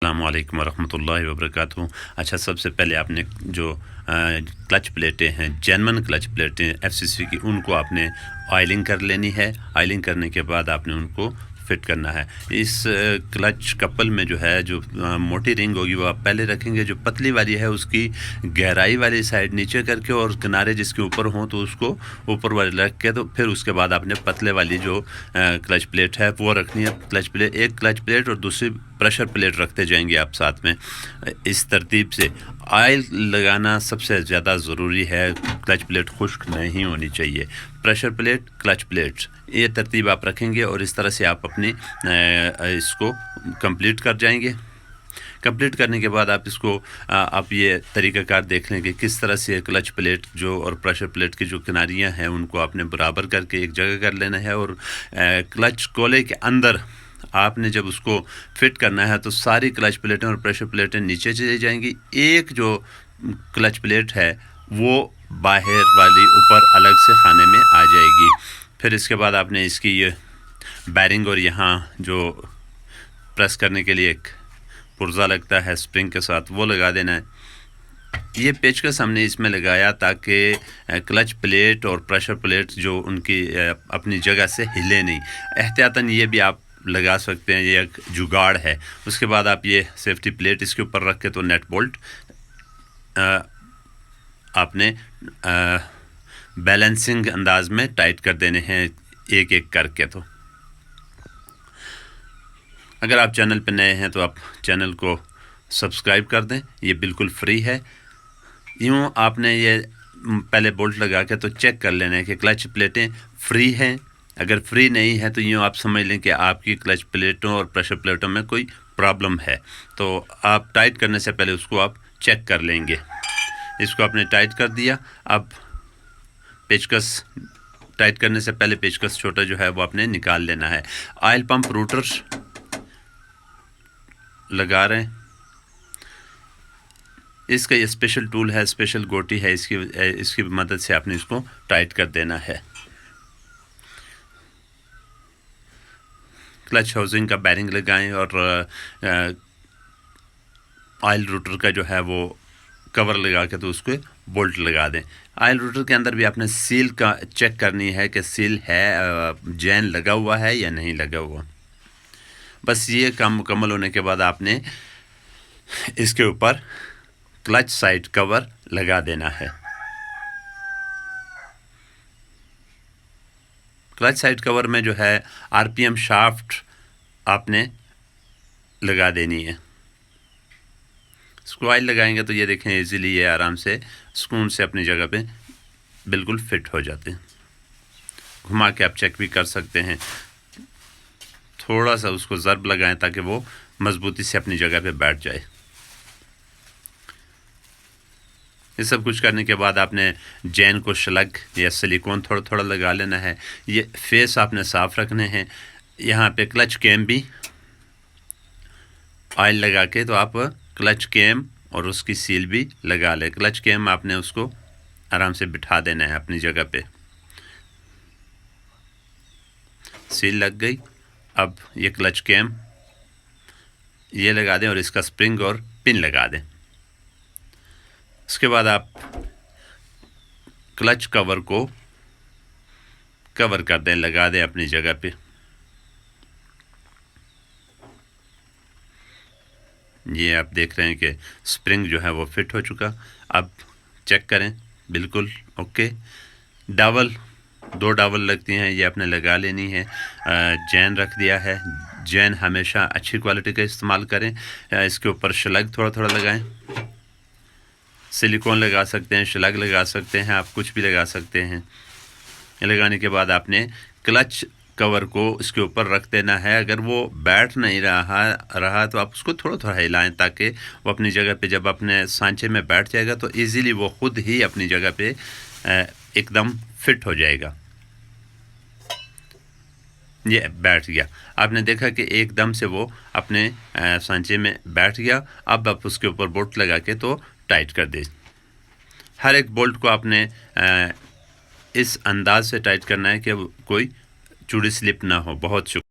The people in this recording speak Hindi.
अस्सलामुअलैकुम वरहमतुल्लाहि वबरकातुहू। अच्छा, सबसे पहले आपने जो क्लच प्लेटें हैं, जेन्युइन क्लच प्लेटें एफसीसी की, उनको आपने ऑयलिंग कर लेनी है। ऑयलिंग करने के बाद आपने उनको फिट करना है। इस क्लच कपल में जो है, जो मोटी रिंग होगी वो आप पहले रखेंगे। जो पतली वाली है उसकी गहराई वाली साइड नीचे करके और किनारे जिसके ऊपर हों तो उसको ऊपर वाले रख के, तो फिर उसके बाद आपने पतले वाली जो क्लच प्लेट है वो रखनी है। क्लच प्लेट, एक क्लच प्लेट और दूसरी प्रेशर प्लेट रखते जाएंगे आप साथ में, इस तरतीब से। ऑयल लगाना सबसे ज़्यादा ज़रूरी है। क्लच प्लेट खुश्क नहीं होनी चाहिए। प्रेशर प्लेट, क्लच प्लेट, ये तरतीब आप रखेंगे और इस तरह से आप अपनी इसको कंप्लीट कर जाएंगे। कंप्लीट करने के बाद आप इसको आप ये तरीक़ाकार देख लें कि किस तरह से क्लच प्लेट जो और प्रेशर प्लेट की जो किनारियाँ हैं उनको आपने बराबर करके एक जगह कर लेना है। और क्लच कोले के अंदर आपने जब उसको फिट करना है तो सारी क्लच प्लेटें और प्रेशर प्लेटें नीचे चली जाएंगी। एक जो क्लच प्लेट है वो बाहर वाली ऊपर अलग से खाने में आ जाएगी। फिर इसके बाद आपने इसकी ये बैरिंग और यहाँ जो प्रेस करने के लिए एक पुर्जा लगता है स्प्रिंग के साथ, वो लगा देना है। ये पेचकस हमने इसमें लगाया ताकि क्लच प्लेट और प्रेशर प्लेट जो उनकी अपनी जगह से हिले नहीं। एहतियातन ये भी आप लगा सकते हैं, ये एक जुगाड़ है। उसके बाद आप ये सेफ्टी प्लेट इसके ऊपर रख के तो नेट बोल्ट आपने बैलेंसिंग अंदाज में टाइट कर देने हैं एक एक करके। तो अगर आप चैनल पर नए हैं तो आप चैनल को सब्सक्राइब कर दें, ये बिल्कुल फ्री है। यूँ आपने ये पहले बोल्ट लगा के तो चेक कर लेना है कि क्लच प्लेटें फ्री हैं। अगर फ्री नहीं है तो यूँ आप समझ लें कि आपकी क्लच प्लेटों और प्रेशर प्लेटों में कोई प्रॉब्लम है। तो आप टाइट करने से पहले उसको आप चेक कर लेंगे। इसको आपने टाइट कर दिया। अब पेचकस टाइट करने से पहले पेचकस छोटा जो है वो आपने निकाल लेना है। ऑयल पंप रूटर्स लगा रहे हैं, इसका ये स्पेशल टूल है, स्पेशल गोटी है, इसकी मदद से आपने इसको टाइट कर देना है। क्लच हाउसिंग का बैरिंग लगाएं और ऑयल रूटर का जो है वो कवर लगा के तो उसको बोल्ट लगा दें। ऑयल रूटर के अंदर भी आपने सील का चेक करनी है कि सील है, जैन लगा हुआ है या नहीं लगा हुआ। बस ये काम मुकम्मल होने के बाद आपने इसके ऊपर क्लच साइड कवर लगा देना है। क्लच साइड कवर में जो है आरपीएम शाफ्ट आपने लगा देनी है। इसको ऑयल लगाएंगे तो ये देखें इजीली ये आराम से सुकून से अपनी जगह पे बिल्कुल फिट हो जाते हैं। घुमा के आप चेक भी कर सकते हैं। थोड़ा सा उसको ज़र्ब लगाएं ताकि वो मज़बूती से अपनी जगह पे बैठ जाए। ये सब कुछ करने के बाद आपने जैन को शलग या सिलिकॉन थोड़ा थोड़ा लगा लेना है। ये फेस आपने साफ़ रखने हैं। यहाँ पे क्लच कैम भी ऑयल लगा के तो आप क्लच कैम और उसकी सील भी लगा लें। क्लच कैम आपने उसको आराम से बिठा देना है अपनी जगह पे। सील लग गई। अब ये क्लच कैम ये लगा दें और इसका स्प्रिंग और पिन लगा दें। उसके बाद आप क्लच कवर को कवर कर दें, लगा दें अपनी जगह पे। ये आप देख रहे हैं कि स्प्रिंग जो है वो फिट हो चुका। अब चेक करें, बिल्कुल ओके। डावल 2 डावल लगती हैं, ये आपने लगा लेनी है। जैन रख दिया है। जैन हमेशा अच्छी क्वालिटी का इस्तेमाल करें। इसके ऊपर शलग थोड़ा थोड़ा लगाएं। सिलिकॉन लगा सकते हैं, शलग लगा सकते हैं, आप कुछ भी लगा सकते हैं। लगाने के बाद आपने क्लच कवर को इसके ऊपर रख देना है। अगर वो बैठ नहीं रहा तो आप उसको थोड़ा थोड़ा हिलाएं ताकि वो अपनी जगह पे जब अपने सांचे में बैठ जाएगा तो इजीली वो खुद ही अपनी जगह पे एकदम फिट हो जाएगा। ये बैठ गया। आपने देखा कि एकदम से वो अपने सांचे में बैठ गया। अब आप उसके ऊपर बोल्ट लगा के तो टाइट कर दें। हर एक बोल्ट को आपने इस अंदाज से टाइट करना है कि कोई चूड़ी स्लिप ना हो। बहुत शुक्रिया।